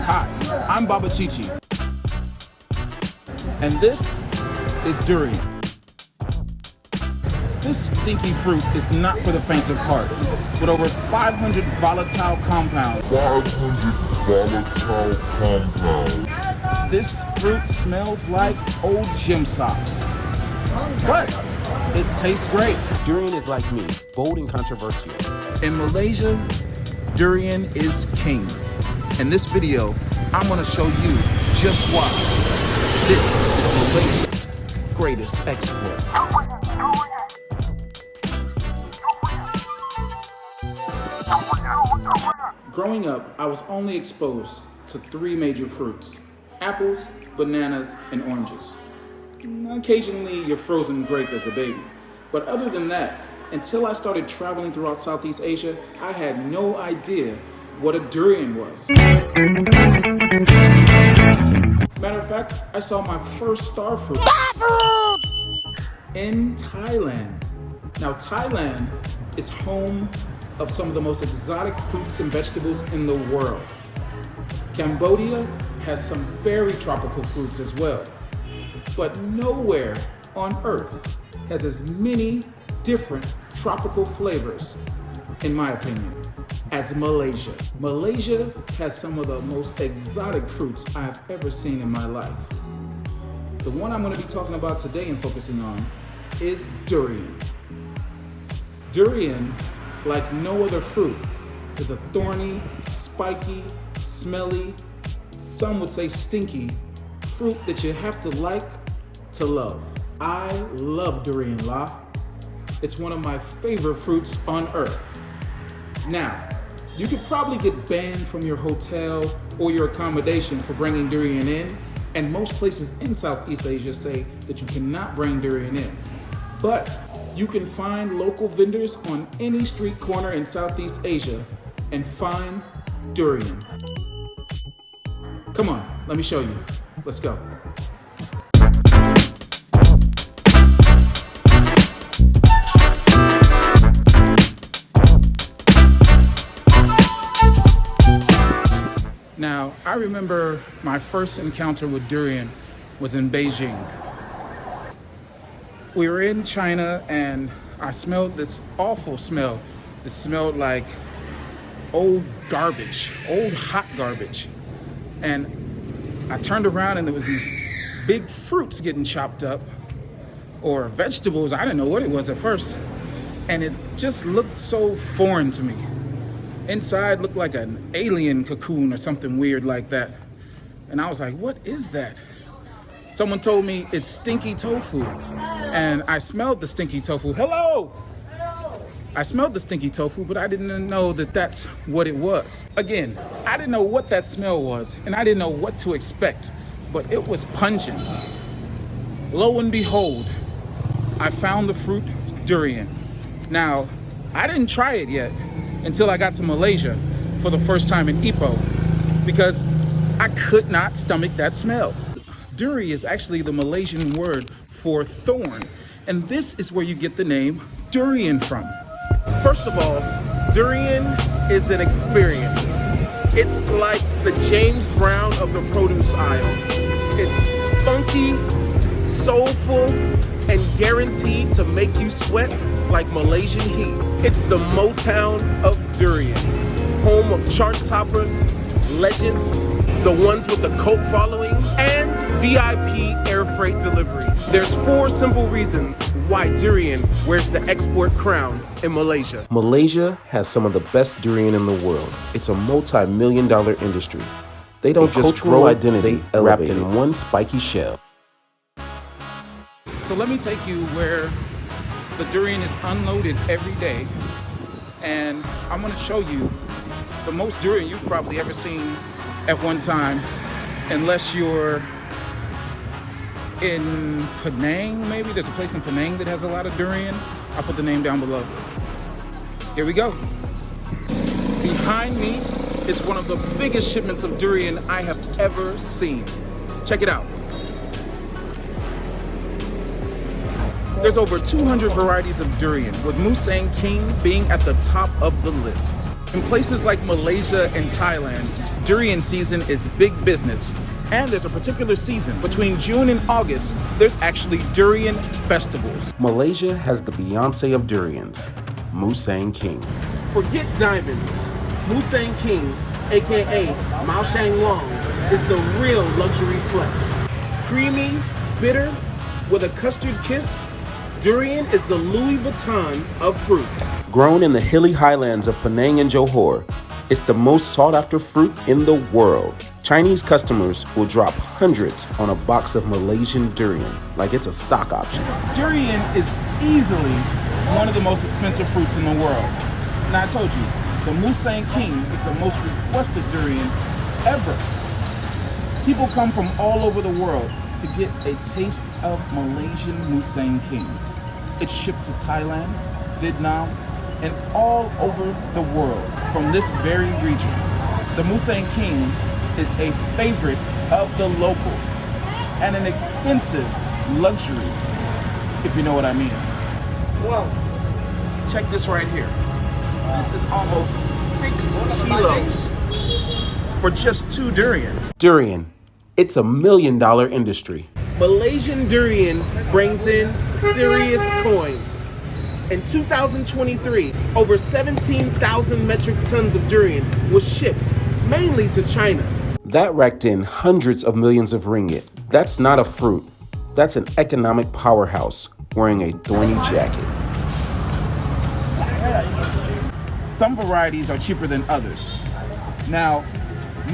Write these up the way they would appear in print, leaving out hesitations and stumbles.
Hi, I'm Baba Chichi, and this is Durian. This stinky fruit is not for the faint of heart. With over 500 volatile compounds. This fruit smells like old gym socks. But it tastes great. Durian is like me, bold and controversial. In Malaysia, durian is king. In this video, I'm gonna show you just why. This is Malaysia's greatest export. Growing up, I was only exposed to 3 major fruits: apples, bananas, and oranges. Occasionally, your frozen grape as a baby. But other than that, until I started traveling throughout Southeast Asia, I had no idea what a durian was. Matter of fact, I saw my first star fruit in Thailand. Now, Thailand is home of some of the most exotic fruits and vegetables in the world. Cambodia has some very tropical fruits as well. But nowhere on earth has as many different tropical flavors, in my opinion, as Malaysia. Malaysia has some of the most exotic fruits I've ever seen in my life. The one I'm going to be talking about today and focusing on is durian. Durian, like no other fruit, is a thorny, spiky, smelly, some would say stinky, fruit that you have to like to love. I love durian, la. It's one of my favorite fruits on earth. Now, you could probably get banned from your hotel or your accommodation for bringing durian in, and most places in Southeast Asia say that you cannot bring durian in. But you can find local vendors on any street corner in Southeast Asia and find durian. Come on, let me show you. Let's go. Now, I remember my first encounter with durian was in Beijing. We were in China and I smelled this awful smell. It smelled like old garbage, old hot garbage. And I turned around and there was these big fruits getting chopped up, or vegetables. I didn't know what it was at first. And it just looked so foreign to me. Inside looked like an alien cocoon or something weird like that. And I was like, what is that? Someone told me it's stinky tofu. And I smelled the stinky tofu. Hello! I smelled the stinky tofu, but I didn't know that that's what it was. Again, I didn't know what that smell was, and I didn't know what to expect, but it was pungent. Lo and behold, I found the fruit durian. Now, I didn't try it yet until I got to Malaysia for the first time in Ipoh, because I could not stomach that smell. Duri is actually the Malaysian word for thorn, and this is where you get the name durian from. First of all, durian is an experience. It's like the James Brown of the produce aisle. It's funky, soulful, and guaranteed to make you sweat like Malaysian heat. It's the Motown of durian, home of chart toppers, legends, the ones with the cult following, and VIP air freight delivery. There's 4 simple reasons why durian wears the export crown in Malaysia. Malaysia has some of the best durian in the world. It's a multi-million-dollar industry. They don't just grow identity wrapped in one spiky shell. So let me take you where the durian is unloaded every day, and I'm gonna show you the most durian you've probably ever seen at one time, unless you're in Penang, maybe. There's a place in Penang that has a lot of durian. I'll put the name down below. Here we go. Behind me is one of the biggest shipments of durian I have ever seen. Check it out. There's over 200 varieties of durian, with Musang King being at the top of the list. In places like Malaysia and Thailand, durian season is big business. And there's a particular season. Between June and August, there's actually durian festivals. Malaysia has the Beyoncé of durians, Musang King. Forget diamonds. Musang King, aka Musang Long, is the real luxury flex. Creamy, bitter, with a custard kiss, durian is the Louis Vuitton of fruits. Grown in the hilly highlands of Penang and Johor, it's the most sought-after fruit in the world. Chinese customers will drop hundreds on a box of Malaysian durian like it's a stock option. Durian is easily one of the most expensive fruits in the world. Now I told you, the Musang King is the most requested durian ever. People come from all over the world to get a taste of Malaysian Musang King. It's shipped to Thailand, Vietnam, and all over the world from this very region. The Musang King is a favorite of the locals and an expensive luxury, if you know what I mean. Well, check this right here. This is almost 6 kilos for just 2 durian. Durian, it's $1 million industry. Malaysian durian brings in serious coin. In 2023, over 17,000 metric tons of durian was shipped, mainly to China. That racked in hundreds of millions of ringgit. That's not a fruit. That's an economic powerhouse wearing a thorny jacket. Some varieties are cheaper than others. Now,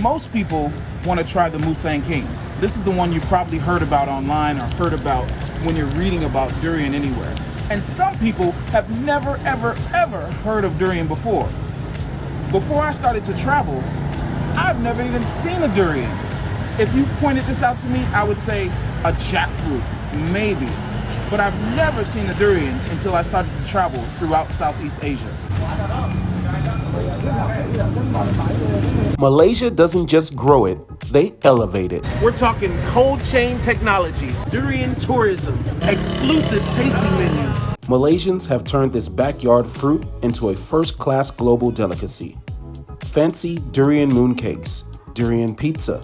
most people want to try the Musang King. This is the one you probably heard about online or heard about when you're reading about durian anywhere. And some people have never, ever, ever heard of durian before. Before I started to travel, I've never even seen a durian. If you pointed this out to me, I would say a jackfruit, maybe. But I've never seen a durian until I started to travel throughout Southeast Asia. Malaysia doesn't just grow it, they elevate it. We're talking cold chain technology, durian tourism, exclusive tasting menus. Malaysians have turned this backyard fruit into a first-class global delicacy. Fancy durian mooncakes, durian pizza,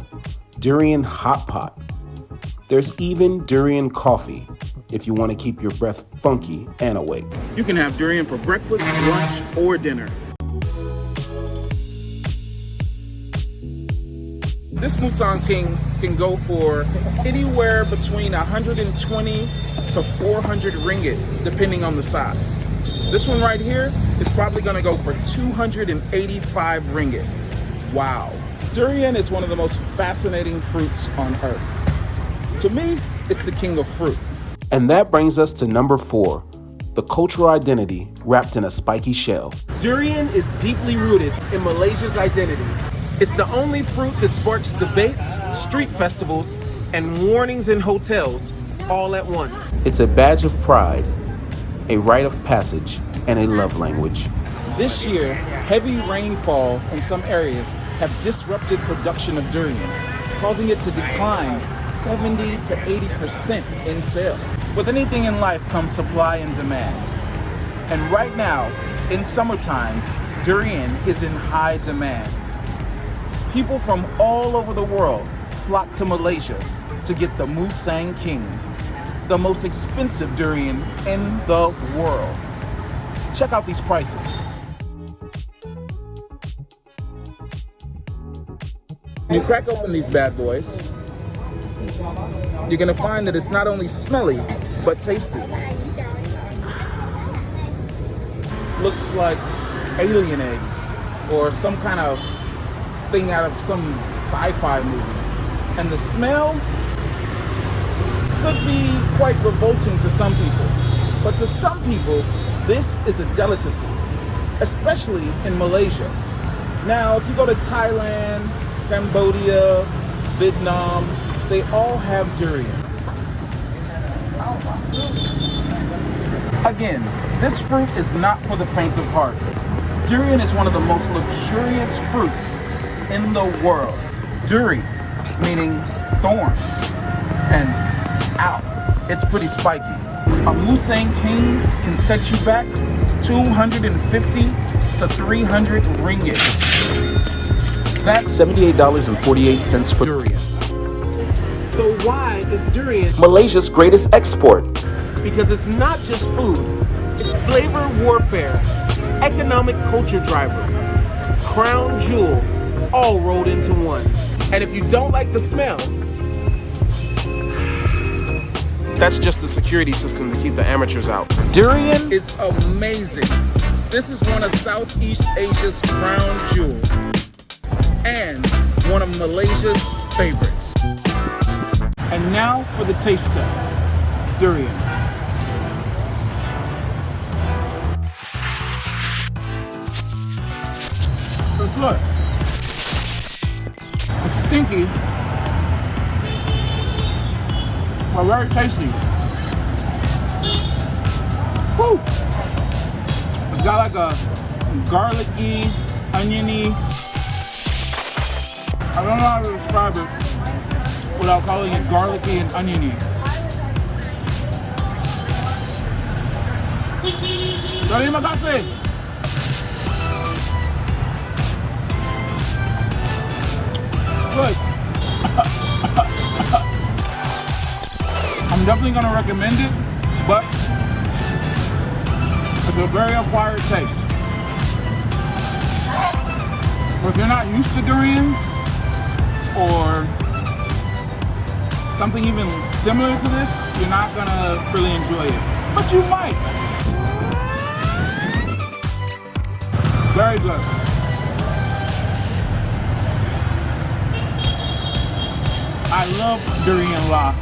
durian hotpot. There's even durian coffee if you want to keep your breath funky and awake. You can have durian for breakfast, lunch, or dinner. This Musang King can go for anywhere between 120 to 400 ringgit, depending on the size. This one right here is probably gonna go for 285 ringgit. Wow. Durian is one of the most fascinating fruits on earth. To me, it's the king of fruit. And that brings us to number 4, the cultural identity wrapped in a spiky shell. Durian is deeply rooted in Malaysia's identity. It's the only fruit that sparks debates, street festivals, and warnings in hotels all at once. It's a badge of pride, a rite of passage, and a love language. This year, heavy rainfall in some areas have disrupted production of durian, causing it to decline 70 to 80% in sales. With anything in life comes supply and demand. And right now, in summertime, durian is in high demand. People from all over the world flock to Malaysia to get the Musang King, the most expensive durian in the world. Check out these prices. When you crack open these bad boys, you're gonna find that it's not only smelly, but tasty. Looks like alien eggs or some kind of thing out of some sci-fi movie. And the smell could be quite revolting to some people. But to some people, this is a delicacy, especially in Malaysia. Now, if you go to Thailand, Cambodia, Vietnam, they all have durian. Again, this fruit is not for the faint of heart. Durian is one of the most luxurious fruits in the world. Duri, meaning thorns, and ow, it's pretty spiky. A Musang King can set you back 250 to 300 ringgit. That's $78.48 for durian. So why is durian? Malaysia's greatest export. Because it's not just food, it's flavor warfare, economic culture driver, crown jewel, all rolled into one. And if you don't like the smell, that's just the security system to keep the amateurs out. Durian is amazing. This is one of Southeast Asia's crown jewels and one of Malaysia's favorites. And now for the taste test. Durian. It's good. It's stinky, but very tasty. Woo! It's got like a garlicky, oniony. I don't know how to describe it without calling it garlicky and oniony. Terima kasih. Good. I'm definitely gonna recommend it, but it's a very acquired taste. If you're not used to durian or something even similar to this, you're not gonna really enjoy it. But you might. Very good. I love durian la.